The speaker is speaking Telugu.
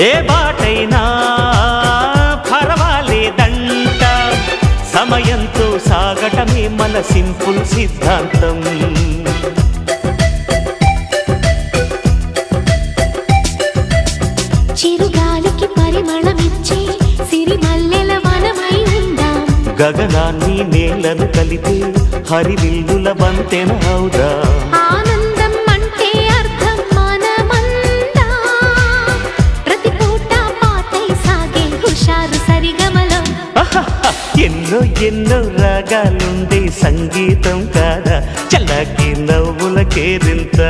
ఏ బాటైనా పర్వాలేదంట, సమయంతో సాగటమే మన సింపుల్ సిద్ధాంతం. చిరుగాలికి పరిమళమిచ్చే సిరిమల్లెల వనమై ఉందాం, గగనాన్ని నేలను కలిపే హరివిల్లుల వంతెన అవుదాం. ఆనందం అంటే అర్థం మనమందా, ప్రతి పూట పాటై సాగే హుషారు సరిగమలో. ఎన్నో ఎన్నో రాగాలుండే సంగీతం కాదా, చల్లకి నవ్వుల కేరింత.